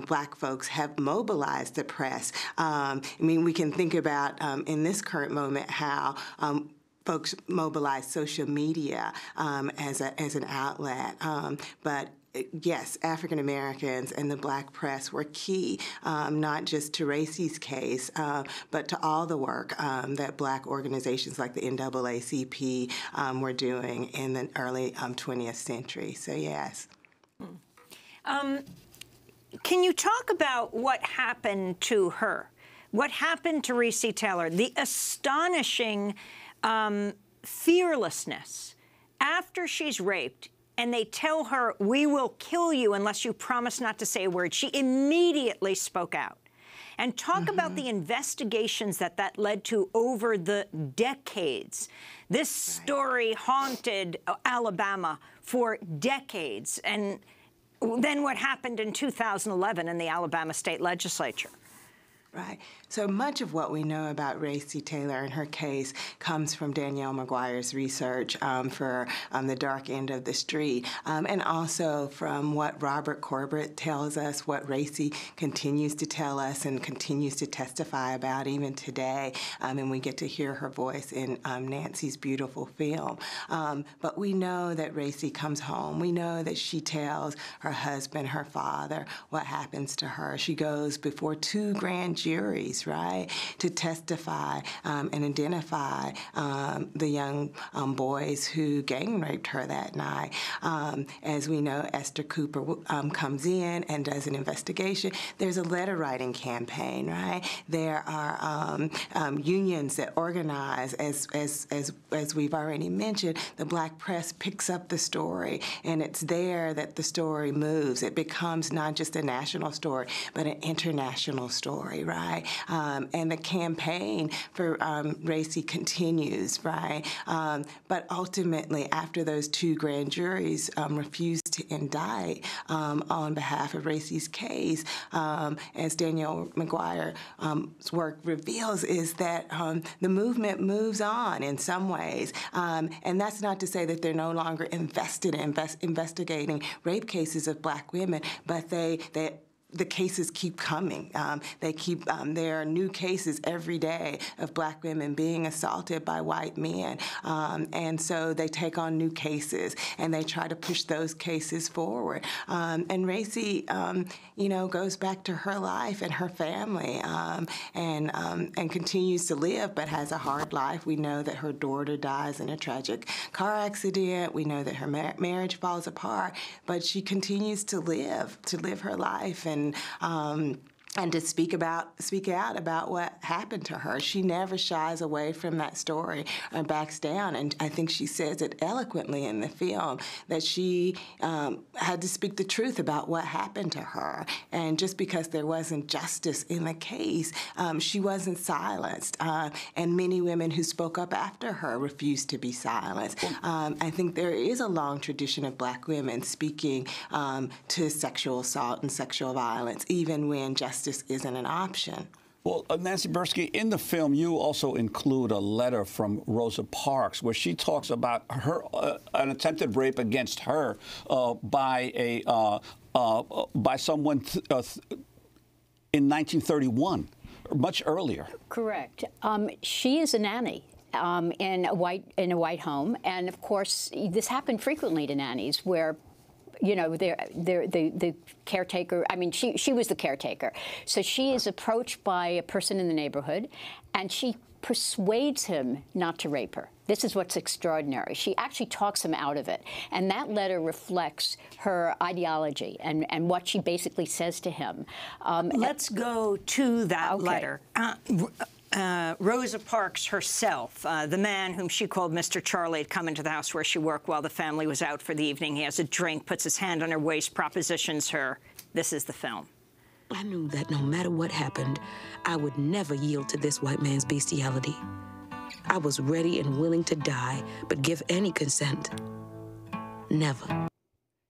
S18: Black folks have mobilized the press. I mean, we can think about in this current moment how folks mobilize social media as an outlet, but yes, African Americans and the Black press were key, not just to Racy's case, but to all the work that Black organizations like the NAACP were doing in the early 20th century. So yes.
S1: Can you talk about what happened to her? What happened to Recy Taylor? The astonishing fearlessness after she's raped, and they tell her, we will kill you unless you promise not to say a word. She immediately spoke out. And talk about the investigations that led to over the decades. This story haunted Alabama for decades. And then what happened in 2011 in the Alabama state legislature?
S18: Right. So much of what we know about Racy Taylor and her case comes from Danielle McGuire's research for The Dark End of the Street, and also from what Robert Corbett tells us, what Racy continues to tell us and continues to testify about even today, and we get to hear her voice in Nancy's beautiful film. But we know that Racy comes home. We know that she tells her husband, her father, what happens to her. She goes before 2 grand juries, right, to testify and identify the young boys who gang raped her that night. As we know, Esther Cooper comes in and does an investigation. There's a letter writing campaign, right? There are unions that organize, as we've already mentioned. The Black press picks up the story, and it's there that the story moves. It becomes not just a national story, but an international story, right? And the campaign for Racy continues, right? But ultimately, after those 2 grand juries refused to indict on behalf of Racy's case, as Danielle McGuire's work reveals, is that the movement moves on in some ways. And that's not to say that they're no longer invested in investigating rape cases of Black women, but the cases keep coming. There are new cases every day of Black women being assaulted by white men. And so they take on new cases and they try to push those cases forward. And Racy, goes back to her life and her family and continues to live, but has a hard life. We know that her daughter dies in a tragic car accident. We know that her marriage falls apart, but she continues to live her life and to speak out about what happened to her. She never shies away from that story or backs down. And I think she says it eloquently in the film that she had to speak the truth about what happened to her. And just because there wasn't justice in the case, she wasn't silenced. And many women who spoke up after her refused to be silenced. I think there is a long tradition of Black women speaking to sexual assault and sexual violence, even when justice isn't an option.
S10: Well, Nancy Bursky, in the film, you also include a letter from Rosa Parks where she talks about her an attempted rape against her by someone in 1931, much earlier. Correct.
S15: She is a nanny. In a white home, and of course, this happened frequently to nannies where, the caretaker, I mean, she was the caretaker. So she is approached by a person in the neighborhood, and she persuades him not to rape her. This is what's extraordinary. She actually talks him out of it. And that letter reflects her ideology and what she basically says to him.
S1: Let's go to that letter. Rosa Parks herself, the man whom she called Mr. Charlie, had come into the house where she worked while the family was out for the evening. He has a drink, puts his hand on her waist, propositions her. This is the film.
S19: I knew that no matter what happened, I would never yield to this white man's bestiality. I was ready and willing to die, but give any consent. Never.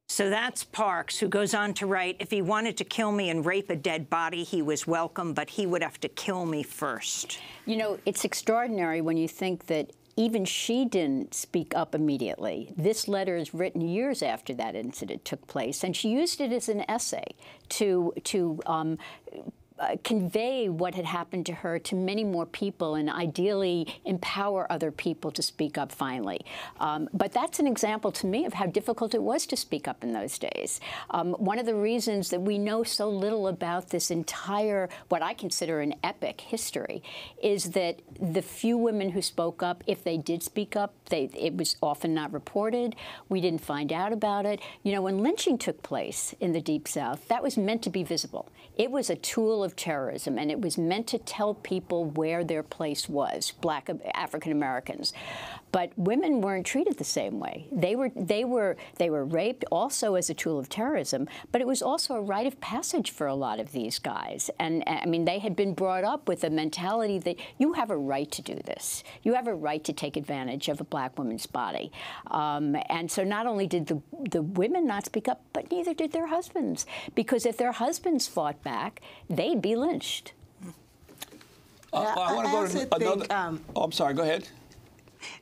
S1: So that's Parks, who goes on to write, if he wanted to kill me and rape a dead body, he was welcome, but he would have to kill me first.
S15: It's extraordinary when you think that even she didn't speak up immediately. This letter is written years after that incident took place, and she used it as an essay to convey what had happened to her to many more people and ideally empower other people to speak up finally. But that's an example to me of how difficult it was to speak up in those days. One of the reasons that we know so little about this entire, what I consider an epic history, is that the few women who spoke up, if they did speak up, it was often not reported. We didn't find out about it. You know, when lynching took place in the Deep South, that was meant to be visible. It was a tool of terrorism, and it was meant to tell people where their place was, Black African Americans. But women weren't treated the same way. They were raped also as a tool of terrorism, but it was also a rite of passage for a lot of these guys. And I mean, they had been brought up with a mentality that you have a right to do this. You have a right to take advantage of a Black woman's body. And so not only did the women not speak up, but neither did their husbands, because if their husbands fought back, they'd be lynched.
S10: I want to go to another. I'm sorry. Go ahead.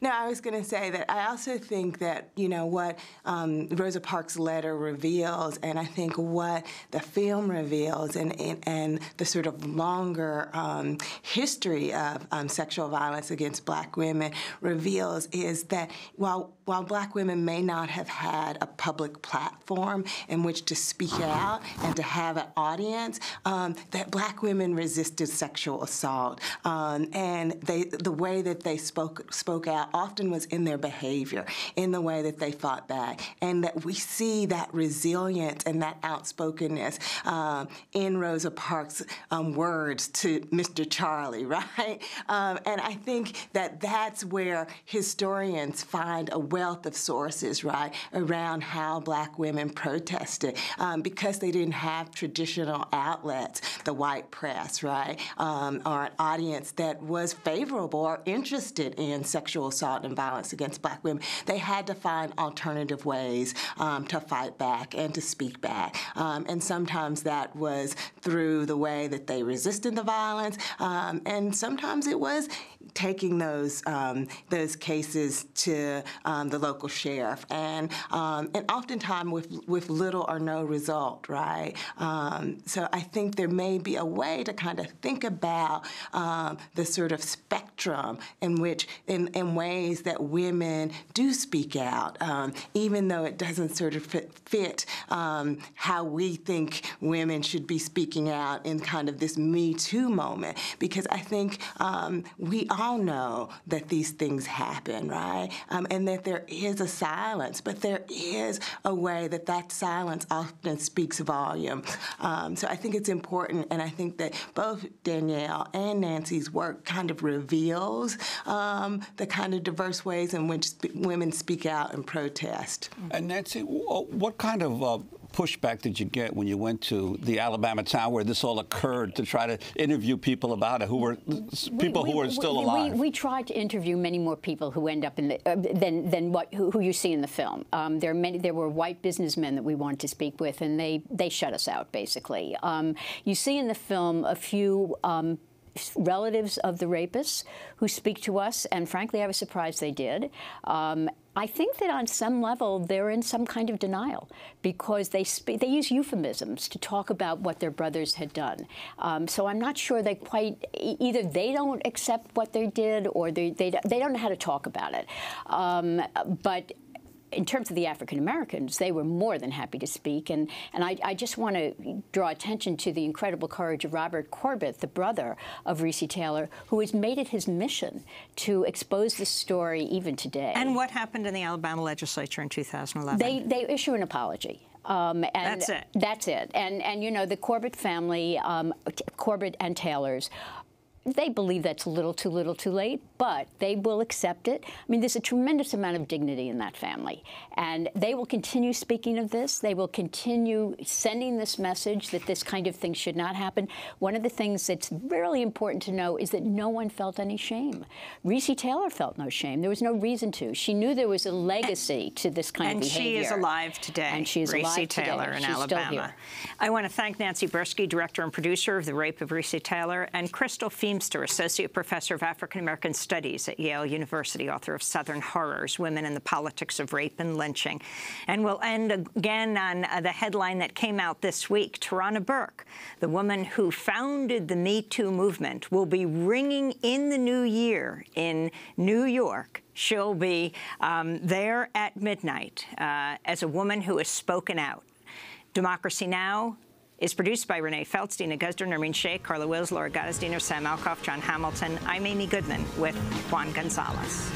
S18: No, I was going to say that I also think that, you know, what Rosa Parks' letter reveals, and I think what the film reveals, and the sort of longer history of sexual violence against Black women reveals, is that while Black women may not have had a public platform in which to speak out and to have an audience, that Black women resisted sexual assault, and the way that they spoke out often was in their behavior, in the way that they fought back, and that we see that resilience and that outspokenness in Rosa Parks' words to Mr. Charlie, right? And I think that that's where historians find a wealth of sources, right, around how Black women protested, because they didn't have traditional outlets, the white press, right, or an audience that was favorable or interested in sexual assault and violence against Black women. They had to find alternative ways to fight back and to speak back. And sometimes that was through the way that they resisted the violence, and sometimes it was taking those cases to the local sheriff, and oftentimes with little or no result, right? So I think there may be a way to kind of think about the sort of spectrum in which, in ways that women do speak out, even though it doesn't sort of fit how we think women should be speaking out in kind of this Me Too moment, because I think we all know that these things happen, right? And that there is a silence, but there is a way that that silence often speaks volume. So I think it's important, and I think that both Danielle and Nancy's work kind of reveals the kind of diverse ways in which women speak out and protest.
S10: And Nancy, what kind of pushback did you get when you went to the Alabama town where this all occurred to try to interview people about it, who were who were still alive?
S15: We tried to interview many more people who end up in the, than who you see in the film. There were white businessmen that we wanted to speak with, and they shut us out, basically. You see in the film a few relatives of the rapists who speak to us, and frankly, I was surprised they did. I think that on some level they're in some kind of denial, because they use euphemisms to talk about what their brothers had done. So I'm not sure they quite, either they don't accept what they did, or they don't know how to talk about it. But in terms of the African Americans, they were more than happy to speak, and I just want to draw attention to the incredible courage of Robert Corbett, the brother of Recy Taylor, who has made it his mission to expose this story even today.
S1: And what happened in the Alabama legislature in 2011?
S15: They issue an apology. And
S1: that's it.
S15: That's it. And you know, the Corbett family, Corbett and Taylors, they believe that's a little too late, but they will accept it. I mean, there's a tremendous amount of dignity in that family, and they will continue speaking of this. They will continue sending this message that this kind of thing should not happen. One of the things that's really important to know is that no one felt any shame. Recy Taylor felt no shame. There was no reason to. She knew there was a legacy to this kind of behavior.
S1: And she is alive today.
S15: And she is alive today.
S1: Recy Taylor in Alabama. I want to thank Nancy Bursky, director and producer of The Rape of Recy Taylor, and Crystal Feeney, Leemster, Associate Professor of African American Studies at Yale University, author of Southern Horrors, Women and the Politics of Rape and Lynching. And we'll end again on the headline that came out this week. Tarana Burke, the woman who founded the Me Too movement, will be ringing in the new year in New York. She'll be there at midnight as a woman who has spoken out. Democracy Now! Is produced by Renee Feltz, Dina Guzder, Nermeen Sheikh, Carla Wills, Laura Gottesdiener, Sam Alcoff, John Hamilton. I'm Amy Goodman with Juan Gonzalez.